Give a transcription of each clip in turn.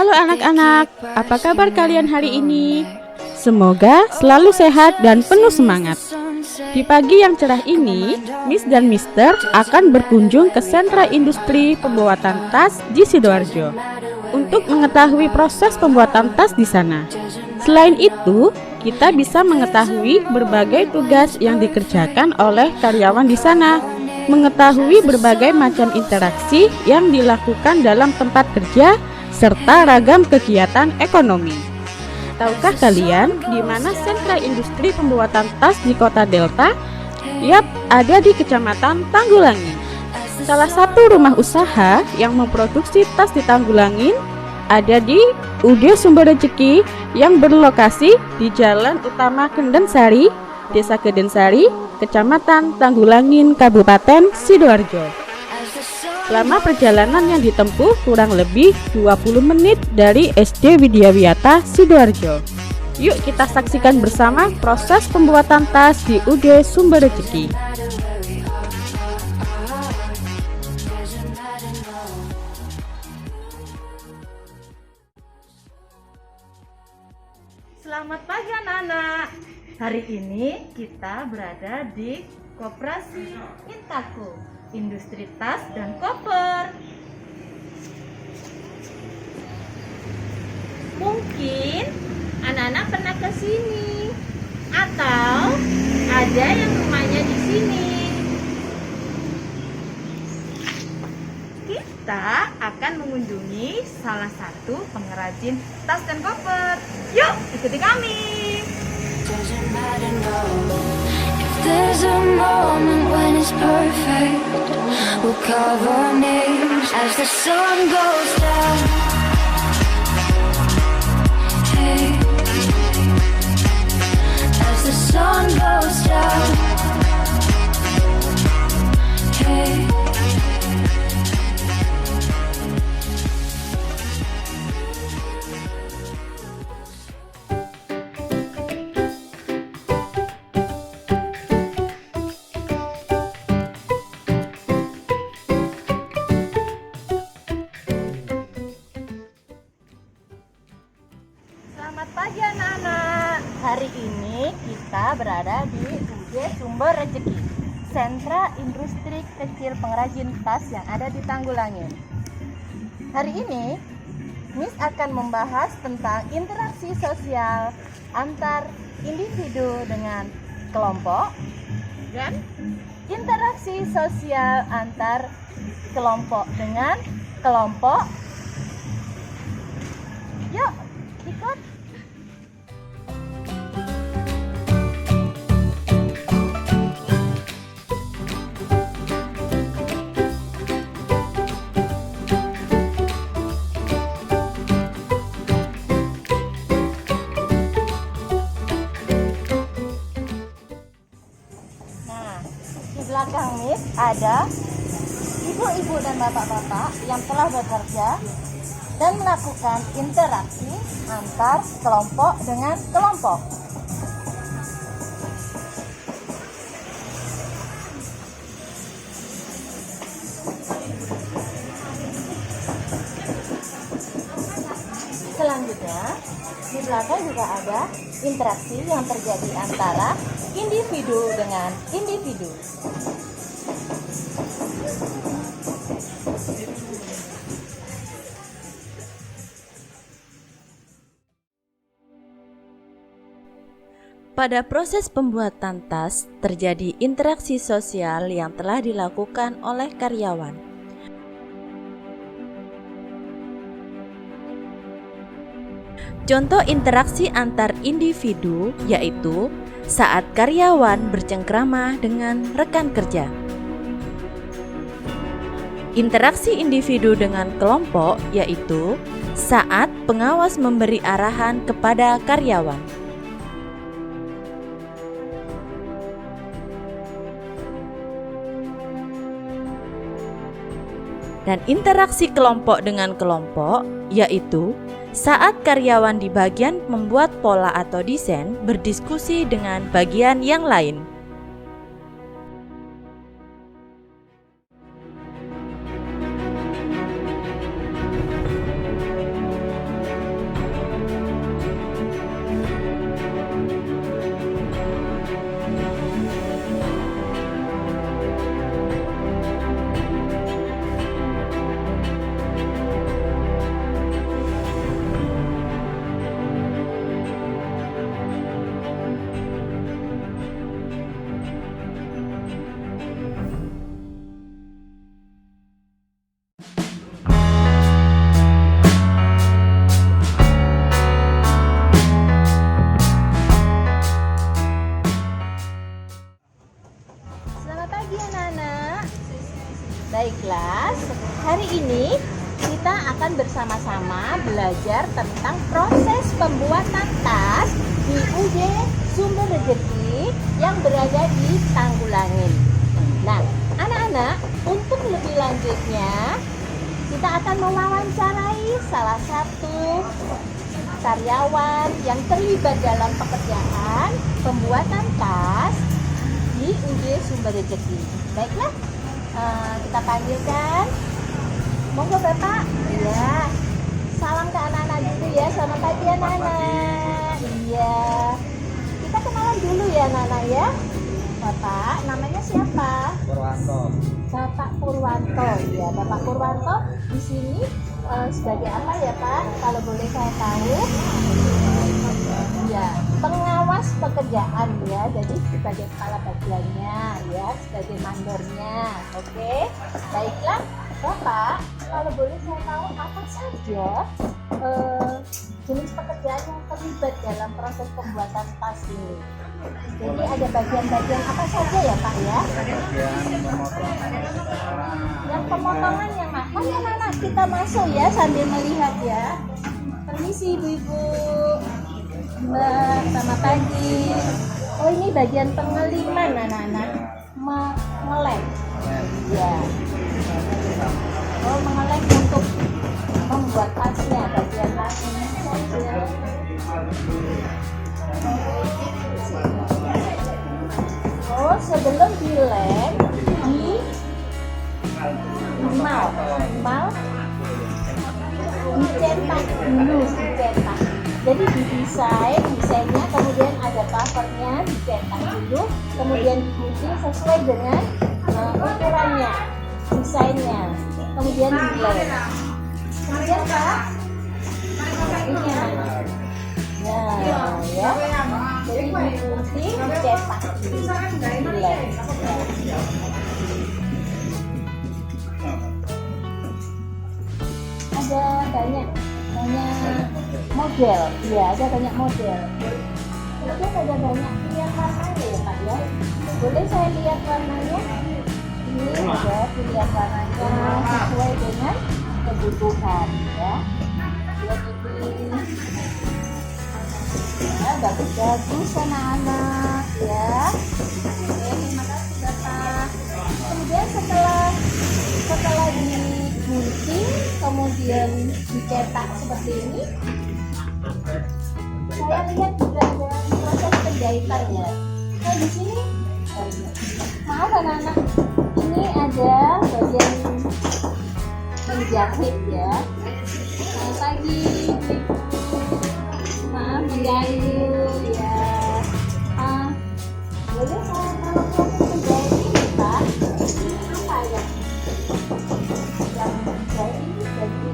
Halo anak-anak, apa kabar kalian hari ini? Semoga selalu sehat dan penuh semangat. Di pagi yang cerah ini, Miss dan Mister akan berkunjung ke sentra industri pembuatan tas di Sidoarjo untuk mengetahui proses pembuatan tas di sana. Selain itu, kita bisa mengetahui berbagai tugas yang dikerjakan oleh karyawan di sana, mengetahui berbagai macam interaksi yang dilakukan dalam tempat kerja, serta ragam kegiatan ekonomi. Tahukah kalian di mana sentra industri pembuatan tas di Kota Delta? Yap, ada di Kecamatan Tanggulangin. Salah satu rumah usaha yang memproduksi tas di Tanggulangin ada di UD Sumber Rejeki yang berlokasi di Jalan Utama Kendensari, Desa Kendensari, Kecamatan Tanggulangin, Kabupaten Sidoarjo. Lama perjalanan yang ditempuh kurang lebih 20 menit dari SD Widyawiyata Sidoarjo. Yuk kita saksikan bersama proses pembuatan tas di UD Sumber Rejeki. Selamat pagi anak-anak. Hari ini kita berada di Koperasi Intaku, Industri Tas dan Koper. Mungkin anak-anak pernah ke sini atau ada yang rumahnya di sini. Kita akan mengunjungi salah satu pengrajin tas dan koper. Yuk, ikuti kami. There's a moment when it's perfect. We'll carve our names as the sun goes down. Hey, as the sun goes down. Hey. Selamat pagi anak-anak. Hari ini kita berada di UD Sumber Rejeki, sentra industri kecil pengrajin tas yang ada di Tanggulangin. Hari ini Miss akan membahas tentang interaksi sosial antar individu dengan kelompok dan interaksi sosial antar kelompok dengan kelompok. Yuk, ikut. Nah, di belakang Miss ada ibu-ibu dan bapak-bapak yang telah bekerja dan melakukan interaksi antar kelompok dengan kelompok. Selanjutnya, di belakang juga ada interaksi yang terjadi antara individu dengan individu. Pada proses pembuatan tas, terjadi interaksi sosial yang telah dilakukan oleh karyawan. Contoh interaksi antar individu yaitu saat karyawan bercengkrama dengan rekan kerja. Interaksi individu dengan kelompok yaitu saat pengawas memberi arahan kepada karyawan. Dan interaksi kelompok dengan kelompok yaitu saat karyawan di bagian membuat pola atau desain berdiskusi dengan bagian yang lain. Baiklah, hari ini kita akan bersama-sama belajar tentang proses pembuatan tas di UD Sumber Rejeki yang berada di Tanggulangin. Nah, anak-anak, untuk lebih lanjutnya kita akan mewawancarai salah satu karyawan yang terlibat dalam pekerjaan pembuatan tas di UD Sumber Rejeki. Baiklah, kita panggilkan. Monggo Bapak. Iya. Salam ke anak-anak dulu ya. Selamat pagi anak-anak. Iya. Kita kenalan dulu ya anak-anak ya. Bapak, namanya siapa? Purwanto. Bapak Purwanto. Ya, Bapak Purwanto di sini sebagai apa ya Pak? Kalau boleh saya tahu. Ya, pengawas pekerjaan ya. Jadi sebagai kepala bagiannya ya, sebagai mandornya. Oke. Baiklah, Bapak, kalau boleh saya tahu apa saja jenis pekerjaan yang terlibat dalam proses pembuatan tas ini. Jadi ada bagian-bagian apa saja ya Pak ya? Bagian pemotongan. Yang pemotongan yang mana? Yang mana kita masuk ya sambil melihat ya. Permisi ibu-ibu. Mbak, selamat pagi. Oh ini bagian pengeliman anak-anak. Mengelem. Ya. Oh mengelem untuk membuat tasnya, bagian tas ini saja. Oh sebelum dilem di mal dicetak dulu, dicetak. Jadi desainnya, kemudian ada covernya, dicetak dulu, kemudian digunting sesuai dengan ukurannya, desainnya, kemudian dilem. Kemudian Pak, ini ya, jadi digunting, dicetak, dilem. Ada banyak model, ya ada banyak model. Kemudian ada banyak pilihan warnanya ya Pak ya. Boleh saya lihat warnanya? Ini ada pilihan warnanya sesuai dengan kebutuhan ya. Lihat ini. Ya, bagus-bagus anak-anak ya. Oke, terima kasih Bapak. Kemudian setelah digunting, kemudian dicetak seperti ini, saya lihat juga ada proses penjahitan ya. Nah di sini, maaf anak-anak, ini ada bagian menjahit ya. Selamat pagi, maaf mengganggu ya. Boleh saya tahu proses penjahit ini Pak? Apa ya? Yang menjahit ini jadi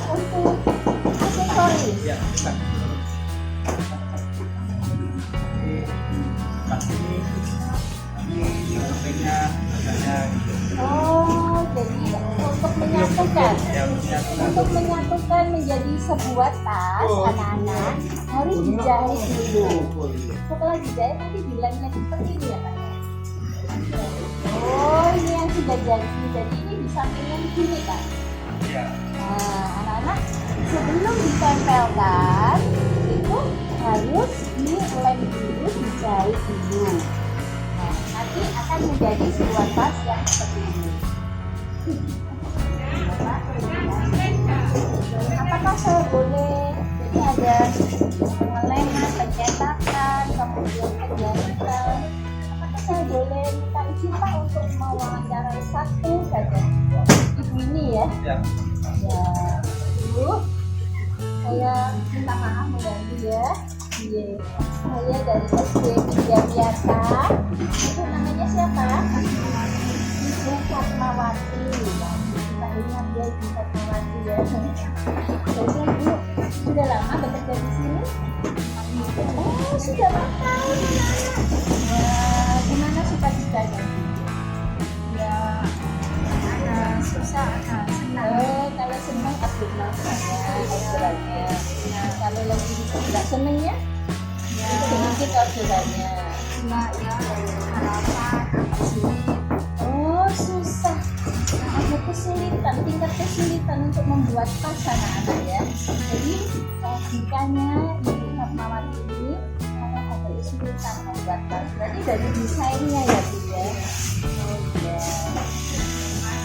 untuk aksesoris. Ya, kita. Ini sampingnya adanya. Oh, jadi untuk menyatukan. Ya, menyatukan. Untuk menyatukan menjadi sebuah tas anak-anak harus dijahit dulu. Setelah dijahit nanti dilem-lem seperti ini ya Pak. Oh, ini yang sudah jadi. Jadi ini di sampingnya di sini Pak. Ya. Nah, anak-anak sebelum ditempelkan itu harus dilem dulu, dijahit dulu. Nah, nanti akan menjadi sebuah tas yang seperti ini. Apakah saya boleh? Jadi ada pengeleman, pencetakan, kemudian penjahitan. Apakah saya boleh minta izin Pak untuk mewawancarai satu saja? Ibu ini ya. Ya. Ya, Ibu, saya minta maaf mengganggu ya. Iya, saya dari SD Widyawiyata. Itu namanya siapa? Ibu Fatmawati. Kita ingat ya Ibu Fatmawati ya. Jadi Ibu sudah lama bekerja di sini? Oh, sudah 4 tahun anak. Ya, gimana sukacitanya? Ya, ada susah, ada senang. Kalau senang Alhamdulillah ya, istilahnya. Kalau lagi tidak senangnya? Ya sedikit orderannya. Oh, susah. Ada kesulitan, tingkat kesulitan untuk membuat tas anak-anak ya. Jadi jikanya Ibu Fatmawati ini ada kesulitan membuat tas. Berarti dari desainnya ya Bu ya. Oh iya.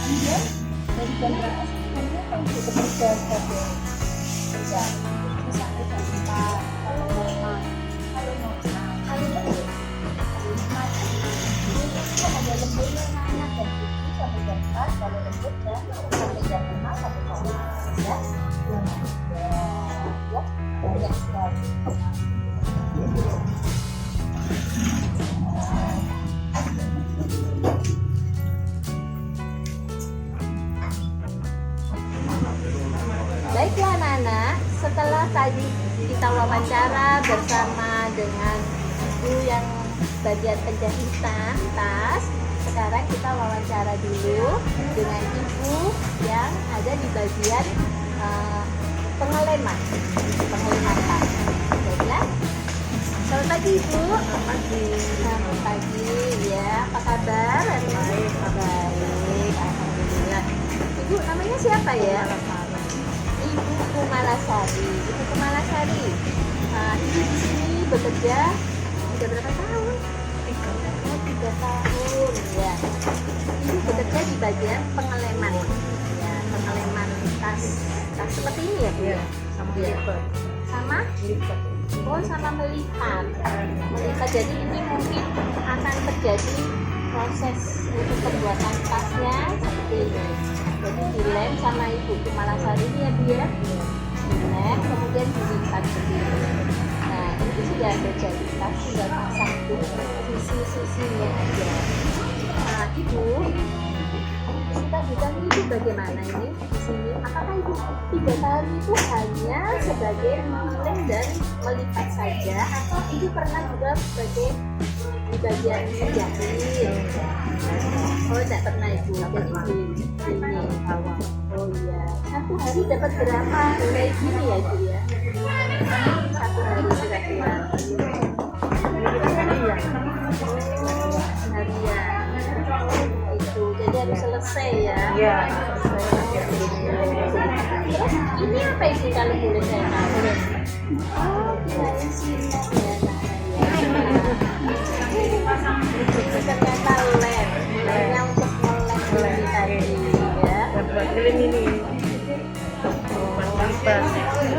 Kemudian dari jam berapa sebenarnya kalau Ibu bekerja sebagai kerja? Sampai jam 4 kalau mau ada lemburnya anak jam 7 sampai jam 4 kalau lembur dan sampai jam 5 sampai jam 6 ya. Ya, banyak sekali. Baiklah anak-anak, setelah tadi kita wawancara bersama dengan ibu yang bagian penjahitan tas, sekarang kita wawancara dulu dengan ibu yang ada di bagian pengeleman tas. Baiklah. Selamat pagi Ibu. Selamat pagi ya. Apa kabar? Baik. Alhamdulillah. Ibu namanya siapa ya? Ibu Kumalasari. Ibu Kumalasari. Ibu di sini bekerja sudah berapa tahun? 3 tahun ya. Ibu bekerja di bagian pengeleman. Ya, pengeleman tas seperti ini ya Bu ya. Sama melipat. Sama? Melipat. Oh, sama melipat. Jadi ini mungkin akan terjadi proses untuk pembuatan tasnya seperti ini. Jadi dilem sama Ibu Kumalasari ini ya Bu ya. Dilem kemudian dilipat seperti ini. Nah, ini sudah ada jadi tas, tinggal pasang sisi-sisinya aja. Nah, Ibu kita bukan Ibu bagaimana ini di sini? Apakah Ibu 3 tahun itu hanya sebagai mengelem dan melipat saja, atau Ibu pernah juga sebagai di bagian menjahit? Oh, tidak pernah Ibu. Jadi ini awal. Oh iya. Satu hari dapat berapa mulai gini ya Ibu ya? Satu hari kira-kira. Harian. Itu jadi harus selesai ya. Iya. Terus ini apa Ibu kalau boleh saya tahu? Oh, kirain sinar ya. Ternyata lem. Lemnya untuk ngelem ini tadi ya. Buat lem ini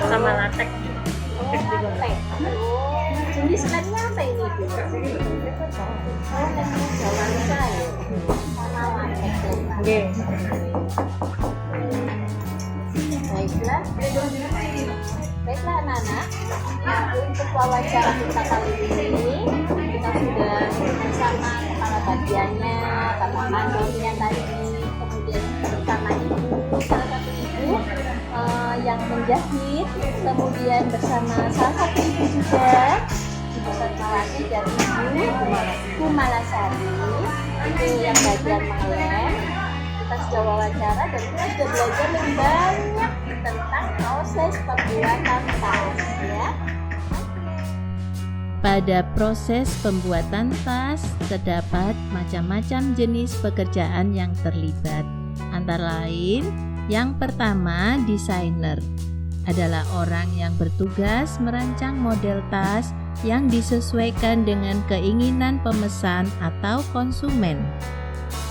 sama latek. Oh, latek. Oh, jenis lemnya apa ini Bu? Oh, lemnya Jawansa ya. Sama latek lemnya. Oke. Baiklah anak-anak, untuk wawancara kita kali ini kita sudah bersama kepala bagiannya, Bapak Mandornya tadi, kemudian bersama Ibu, salah satu Ibu yang menjahit, kemudian bersama salah satu Ibu juga, Ibu Fatmawati dan Ibu Kumalasari, itu yang bagian mengelem. Kita sudah wawancara dan kita sudah belajar lebih banyak tentang proses pembuatan tas ya. Pada proses pembuatan tas terdapat macam-macam jenis pekerjaan yang terlibat. Antara lain, yang pertama desainer adalah orang yang bertugas merancang model tas yang disesuaikan dengan keinginan pemesan atau konsumen.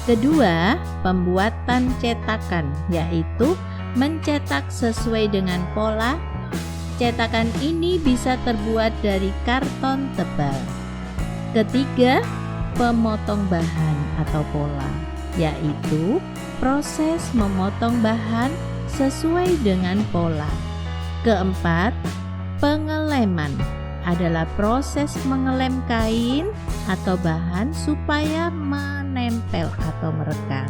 Kedua, pembuatan cetakan, yaitu mencetak sesuai dengan pola. Cetakan ini bisa terbuat dari karton tebal. Ketiga, pemotong bahan atau pola, yaitu proses memotong bahan sesuai dengan pola. Keempat, pengeleman adalah proses mengelem kain atau bahan supaya menempel atau merekat.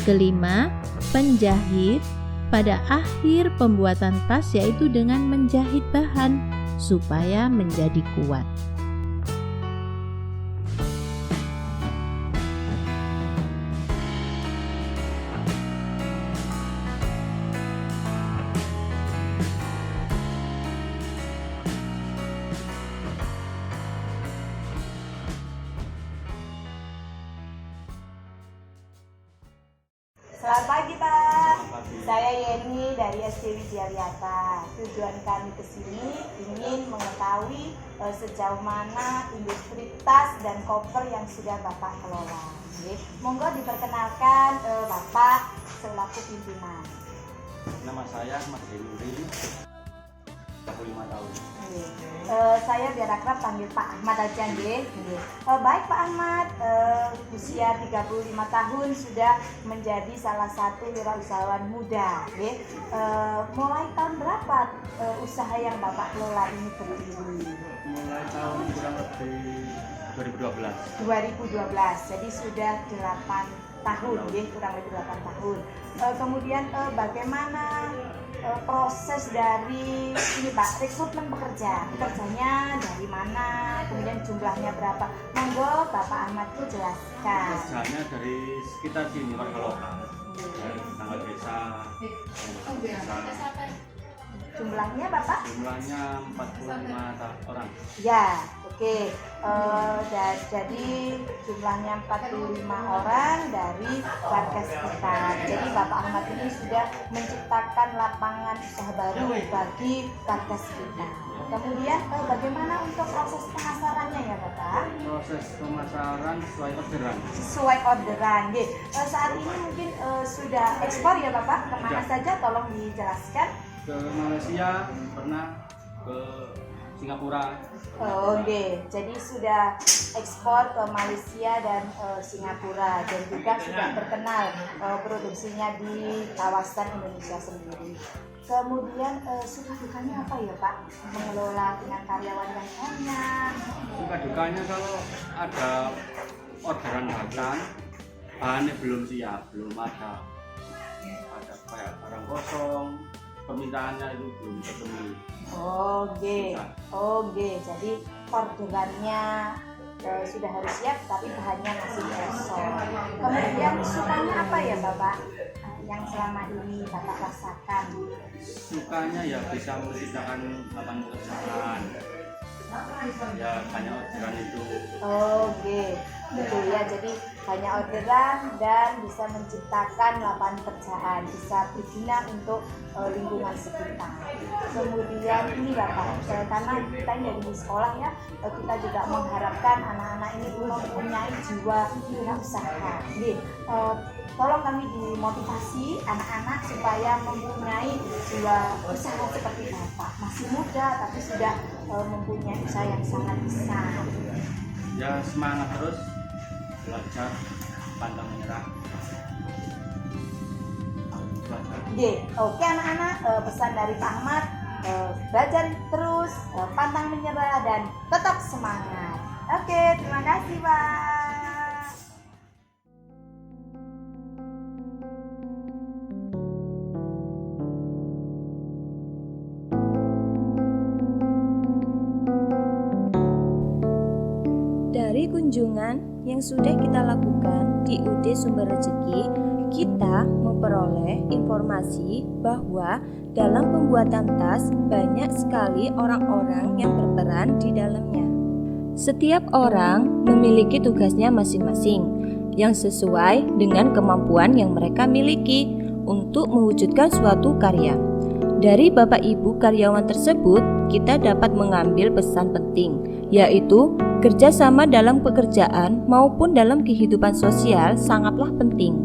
Kelima, penjahit pada akhir pembuatan tas, yaitu dengan menjahit bahan supaya menjadi kuat. Selamat pagi Pak. Saya Yeni dari SD Widyawiyata. Tujuan kami ke sini ingin mengetahui sejauh mana industri tas dan koper yang sudah Bapak kelola. Monggo diperkenalkan Bapak selaku pimpinan. Nama saya Mas Henry, 35 tahun. Saya biar akrab panggil Pak Ahmad aja nggih. Baik Pak Ahmad, usia 35 tahun sudah menjadi salah satu wirausahawan muda. Mulai tahun berapa usaha yang Bapak kelola ini berdiri? Mulai tahun kurang lebih 2012. 2012, jadi sudah 8 tahun, kurang lebih 8 tahun. Kemudian bagaimana proses dari ini Pak, rekrutmen pekerjanya dari mana, kemudian jumlahnya berapa? Monggo Bapak Ahmad itu jelaskan. Pekerjaannya dari sekitar sini, warga lokal, dari tetangga desa. Jumlahnya Bapak? Jumlahnya 45 orang. Ya, oke. Jadi jumlahnya 45 orang dari warga sekitar. Jadi Bapak Ahmad ini sudah menciptakan lapangan usaha baru bagi warga sekitar. Kemudian bagaimana untuk proses pemasarannya ya Bapak? Proses pemasaran sesuai orderan. Sesuai orderan. Saat ini mungkin sudah ekspor ya Bapak? Kemana saja tolong dijelaskan? Ke Malaysia, pernah ke Singapura. Oke, jadi sudah ekspor ke Malaysia dan Singapura, dan juga sudah terkenal produksinya di kawasan Indonesia sendiri. Kemudian suka dukanya apa ya Pak? Mengelola dengan karyawan yang banyak. Suka dukanya kalau ada orderan datang, bahannya belum siap, belum ada kayak barang kosong, permintaannya itu belum terpenuhi. Oke, jadi orderannya sudah harus siap, tapi bahannya masih kosong. Kemudian sukanya apa ya Bapak? Yang selama ini Bapak rasakan? Sukanya ya bisa menciptakan lapangan pekerjaan. Ya banyak orderan itu. Oke, betul ya. Jadi banyak orderan dan bisa menciptakan lapangan pekerjaan, bisa berguna untuk lingkungan sekitar. Kemudian ini Bapak, karena kita ini dari sekolah ya, kita juga mengharapkan anak-anak ini mempunyai jiwa wirausaha. Tolong kami dimotivasi anak-anak supaya mempunyai jiwa usaha seperti Bapak. Masih muda tapi sudah mempunyai usaha yang sangat besar. Ya semangat terus, belajar, pantang menyerah. Oke anak-anak, pesan dari Pak Ahmad, belajar terus, pantang menyerah dan tetap semangat. Oke, terima kasih Pak. Dari kunjungan yang sudah kita lakukan di UD Sumber Rezeki, kita memperoleh informasi bahwa dalam pembuatan tas banyak sekali orang-orang yang berperan di dalamnya. Setiap orang memiliki tugasnya masing-masing yang sesuai dengan kemampuan yang mereka miliki untuk mewujudkan suatu karya. Dari Bapak Ibu karyawan tersebut, kita dapat mengambil pesan penting, yaitu kerjasama dalam pekerjaan maupun dalam kehidupan sosial sangatlah penting.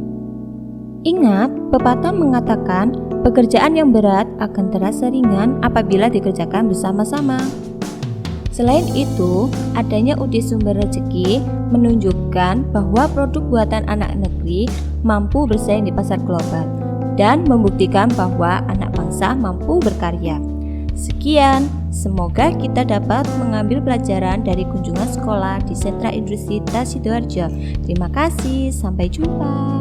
Ingat, pepatah mengatakan pekerjaan yang berat akan terasa ringan apabila dikerjakan bersama-sama. Selain itu, adanya UD Sumber Rezeki menunjukkan bahwa produk buatan anak negeri mampu bersaing di pasar global dan membuktikan bahwa anak bangsa mampu berkarya. Sekian, semoga kita dapat mengambil pelajaran dari kunjungan sekolah di Sentra Industri Tas Sidoarjo. Terima kasih, sampai jumpa.